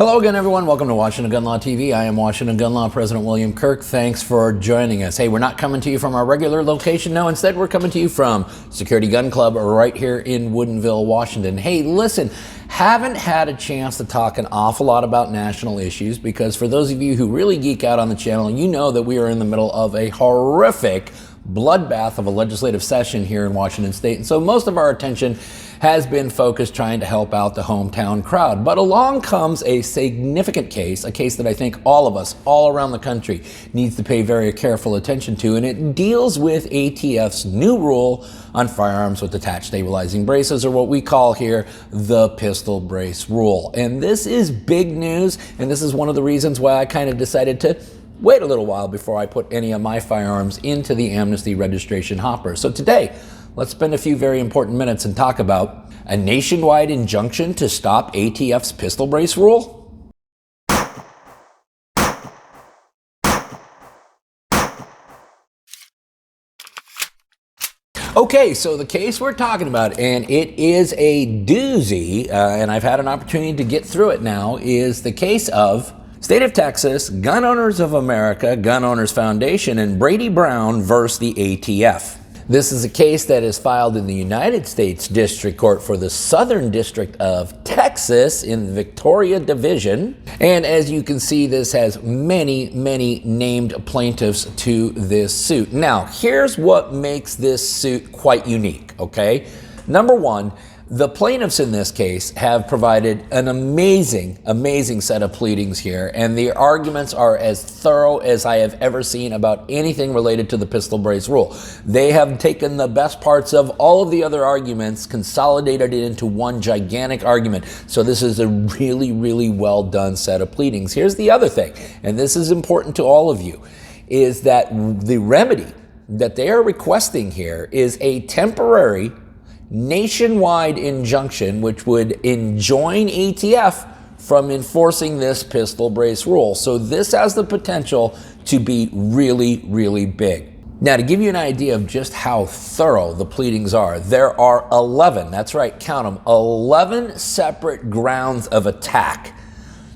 Hello again, everyone. Welcome to Washington Gun Law TV. I am Washington Gun Law President William Kirk. Thanks for joining us. Hey, we're not coming to you from our regular location. No, instead we're coming to you from Security Gun Club right here in Woodinville, Washington. Hey, listen, haven't had a chance to talk an awful lot about national issues because for those of you who really geek out on the channel, you know that we are in the middle of a horrific bloodbath of a legislative session here in Washington State. And so most of our attention has been focused trying to help out the hometown crowd. But along comes a significant case, a case that I think all of us, all around the country, needs to pay very careful attention to. And it deals with ATF's new rule on firearms with attached stabilizing braces, or what we call here the pistol brace rule. And this is big news, and this is one of the reasons why I kind of decided to wait a little while before I put any of my firearms into the amnesty registration hopper. So today, let's spend a few very important minutes and talk about a nationwide injunction to stop ATF's pistol brace rule. Okay, so the case we're talking about, and it is a doozy, and I've had an opportunity to get through it now, is the case of State of Texas, Gun Owners of America, Gun Owners Foundation, and Brady Brown versus the ATF. This is a case that is filed in the United States District Court for the Southern District of Texas in the Victoria Division. And as you can see, this has many named plaintiffs to this suit. Now, here's what makes this suit quite unique, okay? Number one, the plaintiffs in this case have provided an amazing set of pleadings here, and the arguments are as thorough as I have ever seen about anything related to the pistol brace rule. They have taken the best parts of all of the other arguments, consolidated it into one gigantic argument. So this is a really well done set of pleadings. Here's the other thing, and this is important to all of you, is that the remedy that they are requesting here is a temporary nationwide injunction which would enjoin ATF from enforcing this pistol brace rule. So this has the potential to be really big. Now, to give you an idea of just how thorough the pleadings are, there are 11, that's right, count them, 11 separate grounds of attack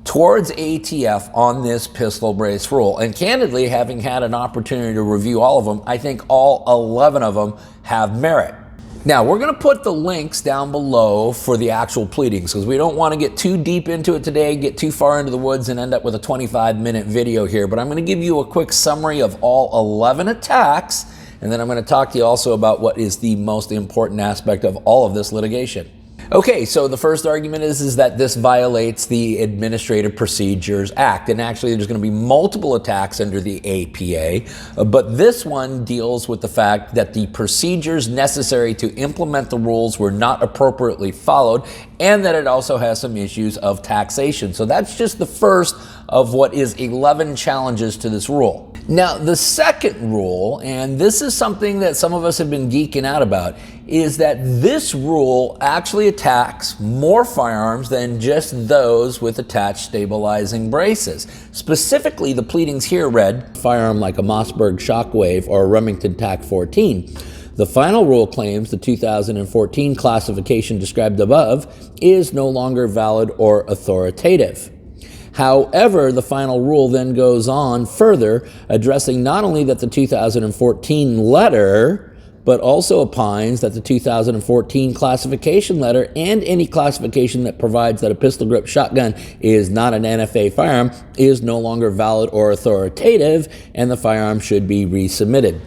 towards ATF on this pistol brace rule. And candidly, having had an opportunity to review all of them, I think all 11 of them have merit. Now, we're going to put the links down below for the actual pleadings because we don't want to get too deep into it today, get too far into the woods and end up with a 25-minute video here. But I'm going to give you a quick summary of all 11 attacks, and then I'm going to talk to you also about what is the most important aspect of all of this litigation. Okay, so the first argument is that this violates the Administrative Procedures Act. And actually, there's going to be multiple attacks under the APA, but this one deals with the fact that the procedures necessary to implement the rules were not appropriately followed, and that it also has some issues of taxation. So that's just the first of what is 11 challenges to this rule. Now, the second rule, and this is something that some of us have been geeking out about, is that this rule actually attacks more firearms than just those with attached stabilizing braces. Specifically, the pleadings here read, firearm like a Mossberg Shockwave or a Remington TAC-14. The final rule claims the 2014 classification described above is no longer valid or authoritative. However, the final rule then goes on further, addressing not only that the 2014 letter, but also opines that the 2014 classification letter and any classification that provides that a pistol grip shotgun is not an NFA firearm is no longer valid or authoritative, and the firearm should be resubmitted.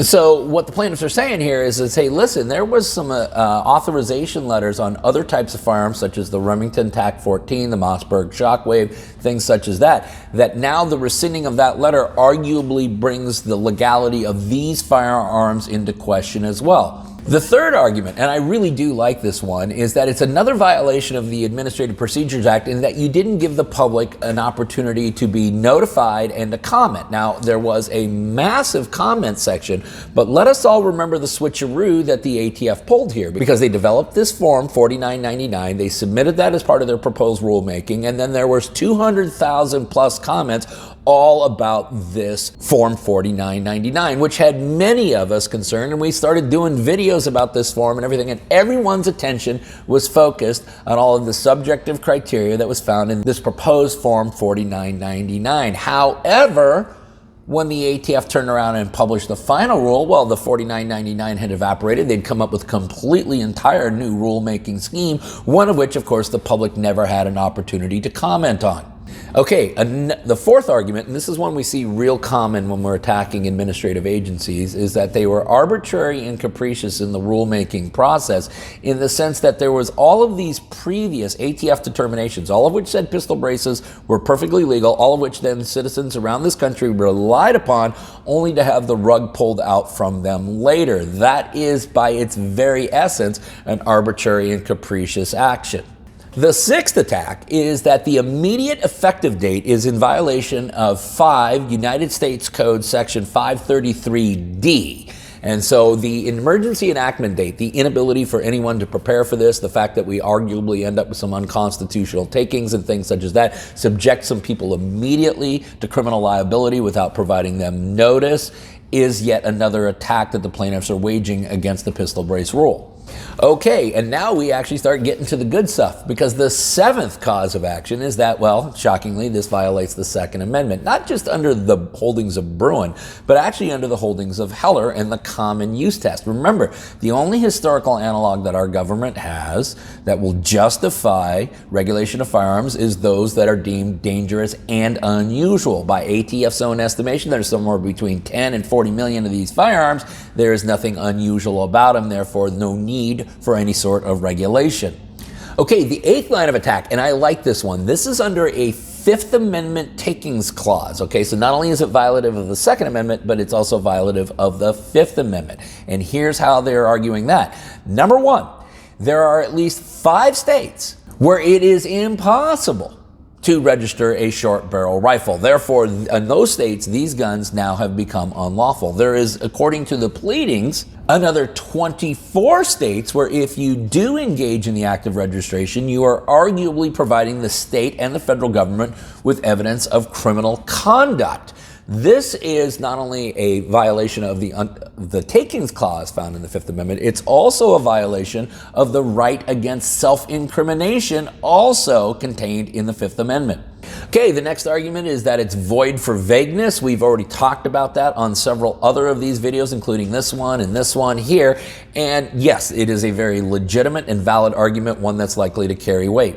So what the plaintiffs are saying here is hey, listen, there was some authorization letters on other types of firearms, such as the Remington TAC-14, the Mossberg Shockwave, things such as that now the rescinding of that letter arguably brings the legality of these firearms into question as well. The third argument, and I really do like this one, is that it's another violation of the Administrative Procedures Act in that you didn't give the public an opportunity to be notified and to comment. Now, there was a massive comment section, but let us all remember the switcheroo that the ATF pulled here, because they developed this form 4999, they submitted that as part of their proposed rulemaking, and then there was 200,000 plus comments, all about this Form 4999, which had many of us concerned, and we started doing videos about this form and everything, and everyone's attention was focused on all of the subjective criteria that was found in this proposed Form 4999. However, when the ATF turned around and published the final rule, well, the 4999 had evaporated. They'd come up with a completely entire new rulemaking scheme, one of which, of course, the public never had an opportunity to comment on. Okay, the fourth argument, and this is one we see real common when we're attacking administrative agencies, is that they were arbitrary and capricious in the rulemaking process, in the sense that there was all of these previous ATF determinations, all of which said pistol braces were perfectly legal, all of which then citizens around this country relied upon, only to have the rug pulled out from them later. That is, by its very essence, an arbitrary and capricious action. The sixth attack is that the immediate effective date is in violation of 5 United States Code Section 533D. And so the emergency enactment date, the inability for anyone to prepare for this, the fact that we arguably end up with some unconstitutional takings and things such as that, subject some people immediately to criminal liability without providing them notice, is yet another attack that the plaintiffs are waging against the pistol brace rule. Okay, and now we actually start getting to the good stuff, because the seventh cause of action is that, well, shockingly, this violates the Second Amendment, not just under the holdings of Bruin, but actually under the holdings of Heller and the common use test. Remember, the only historical analog that our government has that will justify regulation of firearms is those that are deemed dangerous and unusual. By ATF's own estimation, there's somewhere between 10 and 40 million of these firearms. There is nothing unusual about them, therefore no need for any sort of regulation. Okay, the eighth line of attack, and I like this one. This is under a Fifth Amendment takings clause. Okay, so not only is it violative of the Second Amendment, but it's also violative of the Fifth Amendment. And here's how they're arguing that. Number one, there are at least 5 states where it is impossible to register a short barrel rifle. Therefore, in those states, these guns now have become unlawful. There is, according to the pleadings, another 24 states where if you do engage in the act of registration, you are arguably providing the state and the federal government with evidence of criminal conduct. This is not only a violation of the takings clause found in the Fifth Amendment, it's also a violation of the right against self-incrimination, also contained in the Fifth Amendment. Okay, the next argument is that it's void for vagueness. We've already talked about that on several other of these videos, including this one and this one here. And yes, it is a very legitimate and valid argument, one that's likely to carry weight.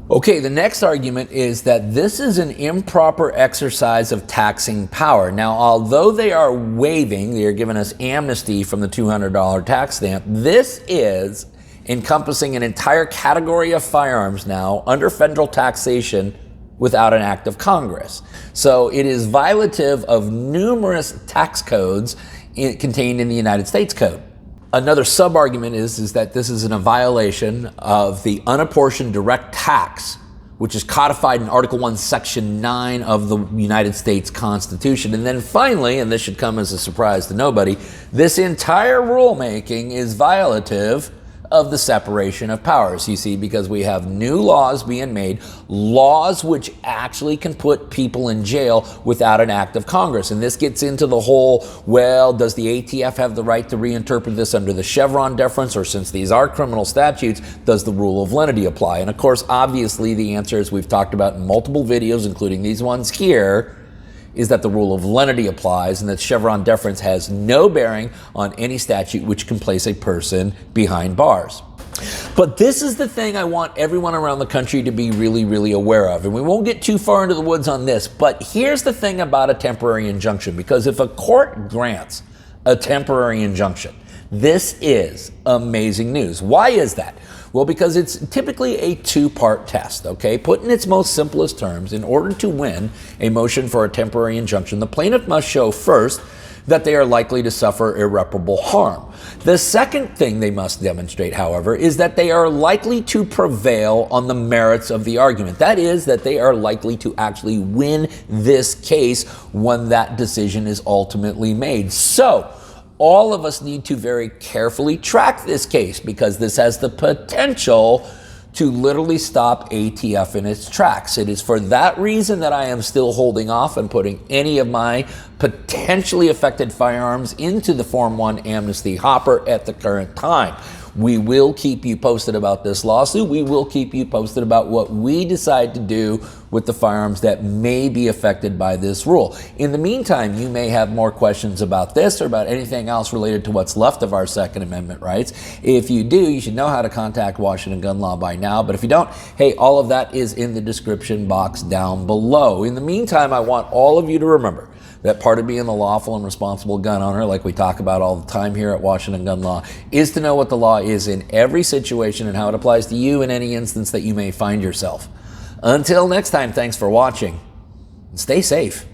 Okay, the next argument is that this is an improper exercise of taxing power. Now, although they are giving us amnesty from the $200 tax stamp, this is encompassing an entire category of firearms now under federal taxation without an act of Congress. So it is violative of numerous tax codes contained in the United States Code. Another sub-argument is that this is a violation of the unapportioned direct tax, which is codified in Article 1, Section 9 of the United States Constitution. And then finally, and this should come as a surprise to nobody, this entire rulemaking is violative of the separation of powers, you see, because we have new laws being made, laws which actually can put people in jail without an act of Congress. And this gets into the whole, well, does the ATF have the right to reinterpret this under the Chevron Deference, or since these are criminal statutes, does the rule of lenity apply? And of course, obviously, the answer, as we've talked about in multiple videos, including these ones here, is that the rule of lenity applies and that Chevron deference has no bearing on any statute which can place a person behind bars. But this is the thing I want everyone around the country to be really, really aware of. And we won't get too far into the woods on this, but here's the thing about a temporary injunction, because if a court grants a temporary injunction, this is amazing news. Why is that? Well, because it's typically a two-part test, okay? Put in its most simplest terms, in order to win a motion for a temporary injunction, the plaintiff must show first that they are likely to suffer irreparable harm. The second thing they must demonstrate, however, is that they are likely to prevail on the merits of the argument. That is, that they are likely to actually win this case when that decision is ultimately made. So, all of us need to very carefully track this case, because this has the potential to literally stop ATF in its tracks. It is for that reason that I am still holding off on putting any of my potentially affected firearms into the Form 1 amnesty hopper at the current time. We will keep you posted about this lawsuit. We will keep you posted about what we decide to do with the firearms that may be affected by this rule. In the meantime, you may have more questions about this or about anything else related to what's left of our Second Amendment rights. If you do, you should know how to contact Washington Gun Law by now. But if you don't, hey, all of that is in the description box down below. In the meantime, I want all of you to remember that part of being a lawful and responsible gun owner, like we talk about all the time here at Washington Gun Law, is to know what the law is in every situation and how it applies to you in any instance that you may find yourself. Until next time, thanks for watching, and stay safe.